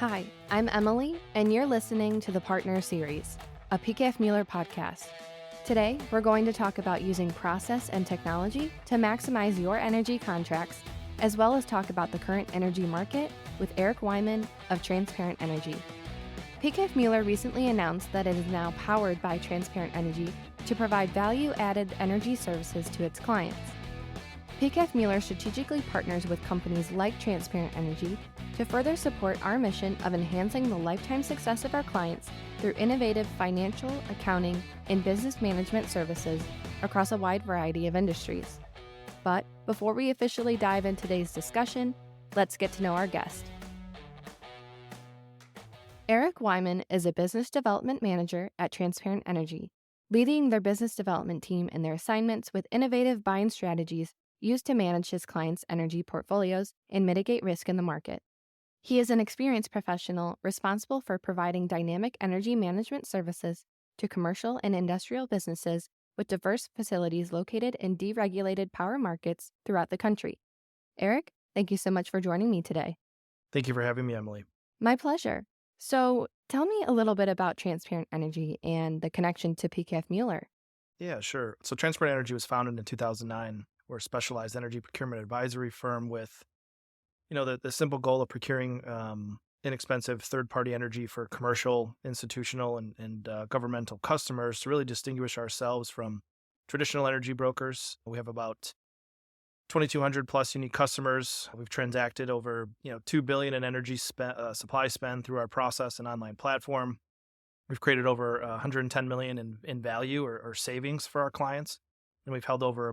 Hi, I'm Emily, and you're listening to the Partner Series, a PKF Mueller podcast. Today, we're going to talk about using process and technology to maximize your energy contracts, as well as talk about the current energy market with Eric Wyman of Transparent Energy. PKF Mueller recently announced that it is now powered by Transparent Energy to provide value-added energy services to its clients. PKF Mueller strategically partners with companies like Transparent Energy to further support our mission of enhancing the lifetime success of our clients through innovative financial, accounting, and business management services across a wide variety of industries. But before we officially dive into today's discussion, let's get to know our guest. Eric Wyman is a business development manager at Transparent Energy, leading their business development team in their assignments with innovative buying strategies used to manage his clients' energy portfolios and mitigate risk in the market. He is an experienced professional responsible for providing dynamic energy management services to commercial and industrial businesses with diverse facilities located in deregulated power markets throughout the country. Eric, thank you so much for joining me today. Thank you for having me, Emily. My pleasure. So tell me a little bit about Transparent Energy and the connection to PKF Mueller. Yeah, sure. So Transparent Energy was founded in 2009. We're a specialized energy procurement advisory firm with, the simple goal of procuring inexpensive third-party energy for commercial, institutional, and governmental customers to really distinguish ourselves from traditional energy brokers. We have about 2,200 plus unique customers. We've transacted over, $2 billion in energy supply spend through our process and online platform. We've created over $110 million in value or savings for our clients. And we've held over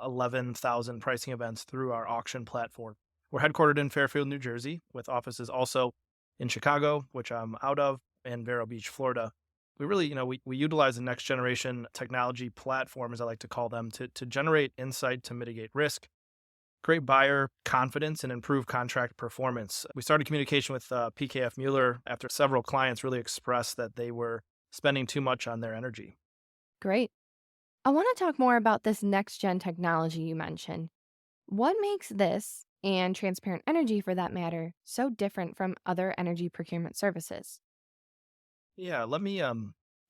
11,000 pricing events through our auction platform. We're headquartered in Fairfield, New Jersey, with offices also in Chicago, which I'm out of, and Vero Beach, Florida. We really, we utilize the next generation technology platform, as I like to call them, to generate insight to mitigate risk, create buyer confidence, and improve contract performance. We started communication with PKF Mueller after several clients really expressed that they were spending too much on their energy. Great. I want to talk more about this next-gen technology you mentioned. What makes this, and Transparent Energy for that matter, so different from other energy procurement services? Yeah, let me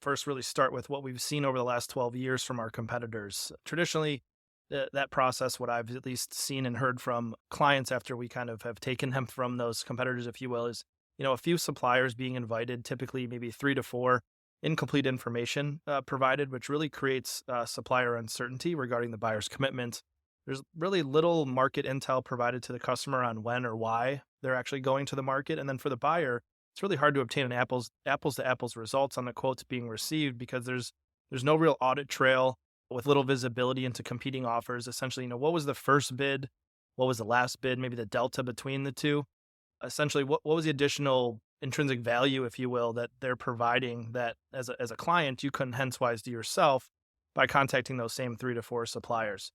first really start with what we've seen over the last 12 years from our competitors. Traditionally, that process, what I've at least seen and heard from clients after we kind of have taken them from those competitors, if you will, is, a few suppliers being invited, typically maybe 3 to 4 incomplete information provided, which really creates supplier uncertainty regarding the buyer's commitment. There's really little market intel provided to the customer on when or why they're actually going to the market. And then for the buyer, it's really hard to obtain an apples to apples results on the quotes being received because there's no real audit trail with little visibility into competing offers. Essentially, what was the first bid? What was the last bid? Maybe the delta between the two. Essentially, what was the additional intrinsic value, if you will, that they're providing that as a client, you couldn't hence-wise do yourself by contacting those same 3 to 4 suppliers.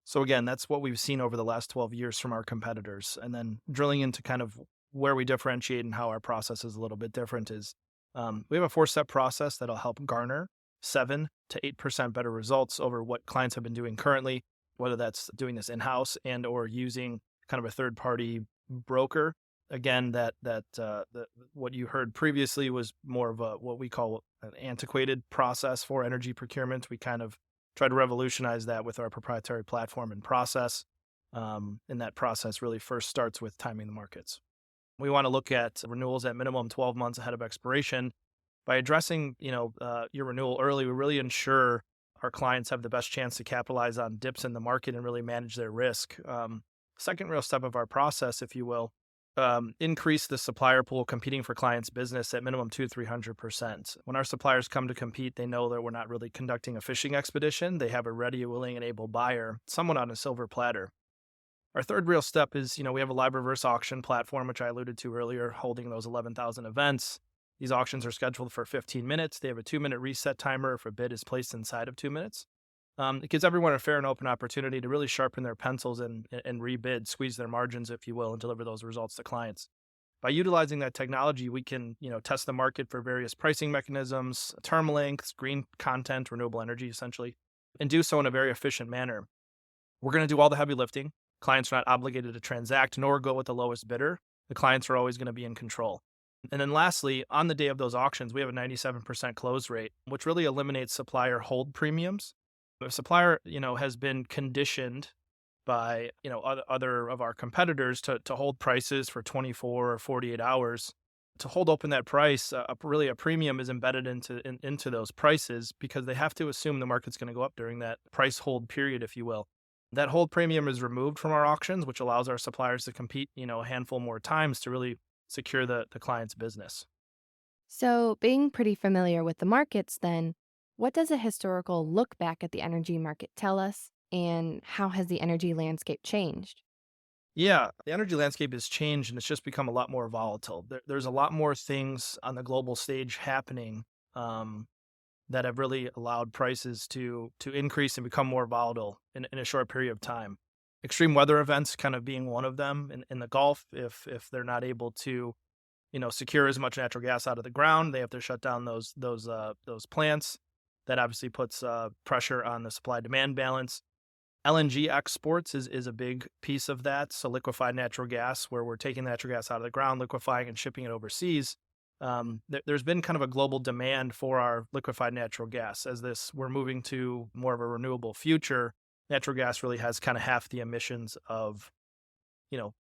So again, that's what we've seen over the last 12 years from our competitors. And then drilling into kind of where we differentiate and how our process is a little bit different is we have a 4-step process that'll help garner 7 to 8% better results over what clients have been doing currently, whether that's doing this in-house and or using kind of a third-party broker. Again, what you heard previously was more of what we call an antiquated process for energy procurement. We kind of try to revolutionize that with our proprietary platform and process. And that process really first starts with timing the markets. We want to look at renewals at minimum 12 months ahead of expiration. By addressing, your renewal early, we really ensure our clients have the best chance to capitalize on dips in the market and really manage their risk. Second real step of our process, if you will, increase the supplier pool competing for clients' business at minimum 200-300%. When our suppliers come to compete, they know that we're not really conducting a fishing expedition. They have a ready, willing, and able buyer, someone on a silver platter. Our third real step is, we have a live reverse auction platform, which I alluded to earlier, holding those 11,000 events. These auctions are scheduled for 15 minutes. They have a 2-minute reset timer if a bid is placed inside of 2 minutes. It gives everyone a fair and open opportunity to really sharpen their pencils and rebid, squeeze their margins, if you will, and deliver those results to clients. By utilizing that technology, we can, test the market for various pricing mechanisms, term lengths, green content, renewable energy, essentially, and do so in a very efficient manner. We're going to do all the heavy lifting. Clients are not obligated to transact nor go with the lowest bidder. the clients are always going to be in control. And then lastly, on the day of those auctions, we have a 97% close rate, which really eliminates supplier hold premiums. If a supplier, has been conditioned by, other of our competitors to hold prices for 24 or 48 hours, to hold open that price, really a premium is embedded into those prices because they have to assume the market's going to go up during that price hold period, if you will. That hold premium is removed from our auctions, which allows our suppliers to compete, a handful more times to really secure the client's business. So, being pretty familiar with the markets, then, what does a historical look back at the energy market tell us, and how has the energy landscape changed? Yeah, the energy landscape has changed and it's just become a lot more volatile. There's a lot more things on the global stage happening um, that have really allowed prices to increase and become more volatile in a short period of time. Extreme weather events kind of being one of them in the Gulf. If they're not able to, secure as much natural gas out of the ground, they have to shut down those plants. That obviously puts pressure on the supply demand balance. LNG exports is a big piece of that. So liquefied natural gas, where we're taking natural gas out of the ground, liquefying and shipping it overseas. There's been kind of a global demand for our liquefied natural gas. As this, we're moving to more of a renewable future. Natural gas really has kind of half the emissions of,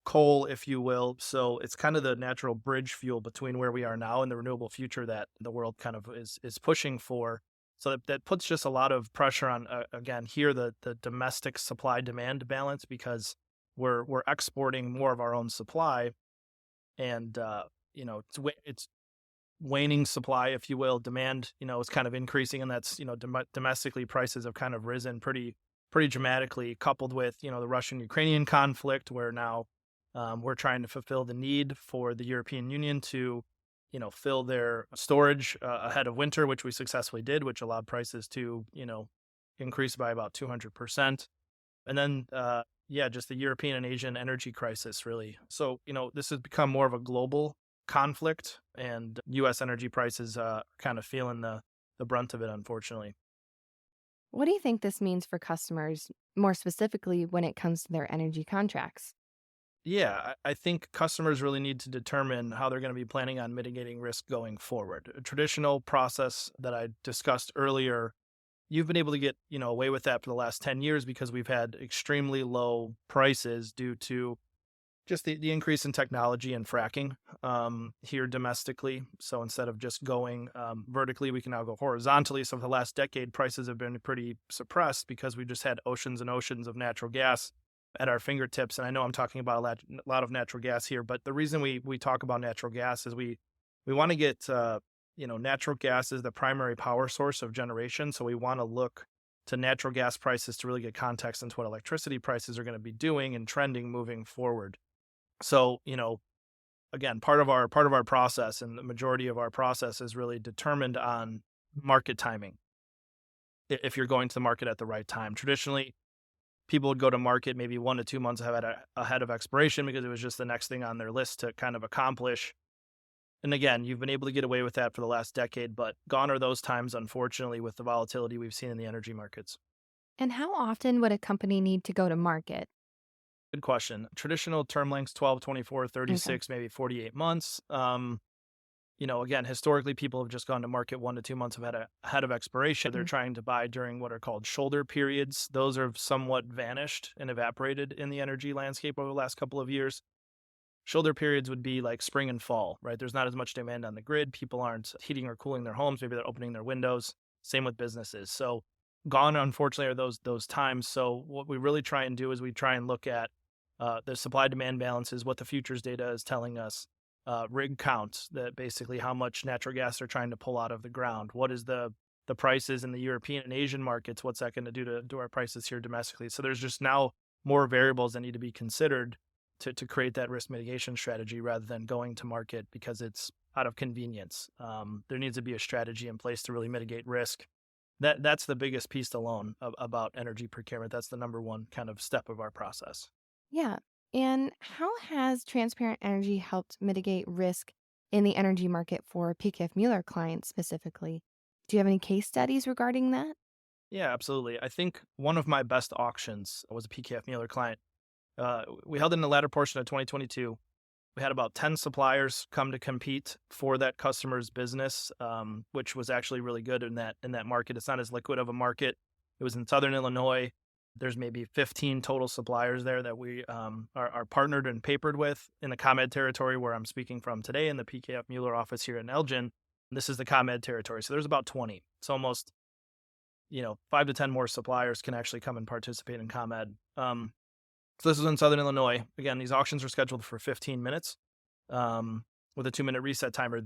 coal, if you will. So it's kind of the natural bridge fuel between where we are now and the renewable future that the world kind of is pushing for. So that puts just a lot of pressure on, again, here, the domestic supply demand balance, because we're exporting more of our own supply, and it's waning supply, if you will. Demand, is kind of increasing, and that's, domestically prices have kind of risen pretty dramatically, coupled with, the Russian-Ukrainian conflict, where now we're trying to fulfill the need for the European Union to, fill their storage ahead of winter, which we successfully did, which allowed prices to, increase by about 200%. And then, yeah, just the European and Asian energy crisis, really. So, this has become more of a global conflict, and U.S. energy prices kind of feeling the brunt of it, unfortunately. What do you think this means for customers, more specifically when it comes to their energy contracts? Yeah, I think customers really need to determine how they're going to be planning on mitigating risk going forward. A traditional process that I discussed earlier, you've been able to get, away with that for the last 10 years because we've had extremely low prices due to just the increase in technology and fracking here domestically. So instead of just going vertically, we can now go horizontally. So for the last decade, prices have been pretty suppressed because we just had oceans and oceans of natural gas at our fingertips. And I know I'm talking about a lot of natural gas here, but the reason we talk about natural gas is we want to get natural gas is the primary power source of generation. So we want to look to natural gas prices to really get context into what electricity prices are going to be doing and trending moving forward. So, again, part of our process, and the majority of our process, is really determined on market timing. If you're going to the market at the right time, traditionally, people would go to market maybe 1 to 2 months ahead of expiration because it was just the next thing on their list to kind of accomplish. And again, you've been able to get away with that for the last decade, but gone are those times, unfortunately, with the volatility we've seen in the energy markets. And how often would a company need to go to market? Good question. Traditional term lengths 12, 24, Okay. 36, maybe 48 months. Again, historically, people have just gone to market 1 to 2 months ahead of expiration. They're Mm. trying to buy during what are called shoulder periods. Those are somewhat vanished and evaporated in the energy landscape over the last couple of years. Shoulder periods would be like spring and fall, right? There's not as much demand on the grid. People aren't heating or cooling their homes. Maybe they're opening their windows. Same with businesses. So gone, unfortunately, are those times. So what we really try and do is we try and look at the supply demand balances, what the futures data is telling us, rig counts, that basically how much natural gas they're trying to pull out of the ground. What is the prices in the European and Asian markets? What's that going to do to our prices here domestically? So there's just now more variables that need to be considered to create that risk mitigation strategy rather than going to market because it's out of convenience. There needs to be a strategy in place to really mitigate risk. That's the biggest piece alone about energy procurement. That's the number one kind of step of our process. Yeah. And how has transparent energy helped mitigate risk in the energy market for PKF Mueller clients specifically? Do you have any case studies regarding that? Yeah, absolutely. I think one of my best auctions was a PKF Mueller client. We held it in the latter portion of 2022. We had about 10 suppliers come to compete for that customer's business, which was actually really good in that market. It's not as liquid of a market. It was in Southern Illinois. There's maybe 15 total suppliers there that we are partnered and papered with in the ComEd territory where I'm speaking from today in the PKF Mueller office here in Elgin. This is the ComEd territory. So there's about 20. It's almost, 5 to 10 more suppliers can actually come and participate in ComEd. So this is in Southern Illinois. Again, these auctions are scheduled for 15 minutes with a 2-minute reset timer.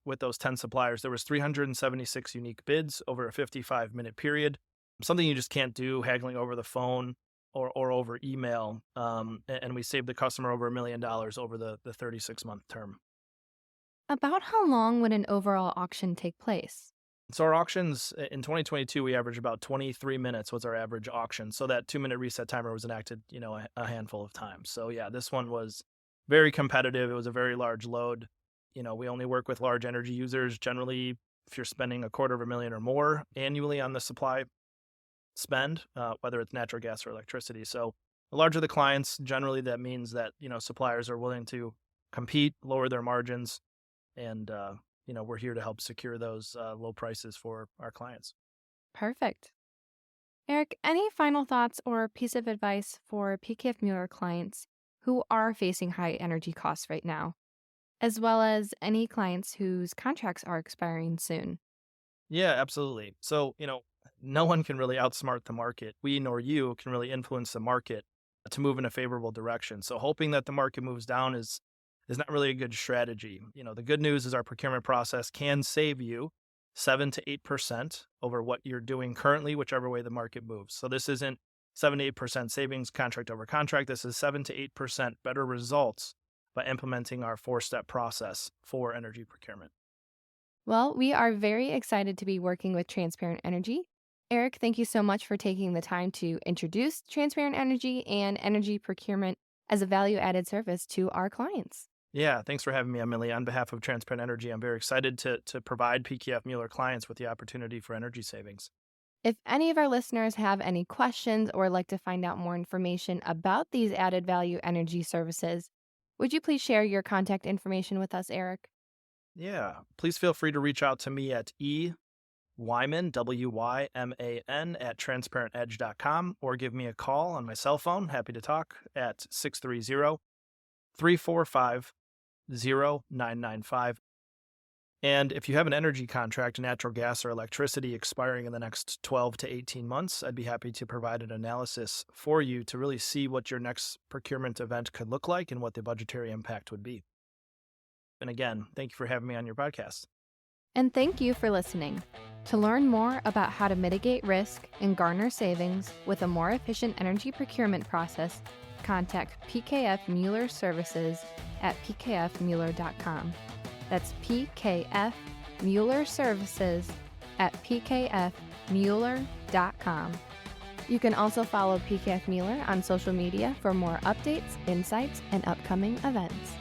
With those 10 suppliers, there was 376 unique bids over a 55-minute period. Something you just can't do haggling over the phone or over email. And we saved the customer over $1 million over the 36-month term. About how long would an overall auction take place? So our auctions in 2022, we averaged about 23 minutes was our average auction. So that 2-minute reset timer was enacted, a handful of times. So yeah, this one was very competitive. It was a very large load. We only work with large energy users. Generally, if you're spending $250,000 or more annually on the supply spend, whether it's natural gas or electricity. So the larger the clients, generally that means that, suppliers are willing to compete, lower their margins, and, we're here to help secure those low prices for our clients. Perfect. Eric, any final thoughts or piece of advice for PKF Mueller clients who are facing high energy costs right now, as well as any clients whose contracts are expiring soon? Yeah, absolutely. So, no one can really outsmart the market. We nor you can really influence the market to move in a favorable direction. So hoping that the market moves down is not really a good strategy. The good news is our procurement process can save you 7 to 8% over what you're doing currently, whichever way the market moves. So this isn't 7 to 8% savings contract over contract. This is 7 to 8% better results by implementing our 4-step process for energy procurement. Well, we are very excited to be working with Transparent Energy. Eric, thank you so much for taking the time to introduce Transparent Energy and energy procurement as a value-added service to our clients. Yeah, thanks for having me, Emily. On behalf of Transparent Energy, I'm very excited to provide PKF Mueller clients with the opportunity for energy savings. If any of our listeners have any questions or like to find out more information about these added value energy services, would you please share your contact information with us, Eric? Yeah, please feel free to reach out to me at Wyman, WYMAN, at transparentedge.com, or give me a call on my cell phone, happy to talk, at 630-345-0995. And if you have an energy contract, natural gas or electricity expiring in the next 12 to 18 months, I'd be happy to provide an analysis for you to really see what your next procurement event could look like and what the budgetary impact would be. And again, thank you for having me on your podcast. And thank you for listening. To learn more about how to mitigate risk and garner savings with a more efficient energy procurement process, contact PKF Mueller Services at pkfmueller.com. That's PKF Mueller Services at pkfmueller.com. You can also follow PKF Mueller on social media for more updates, insights, and upcoming events.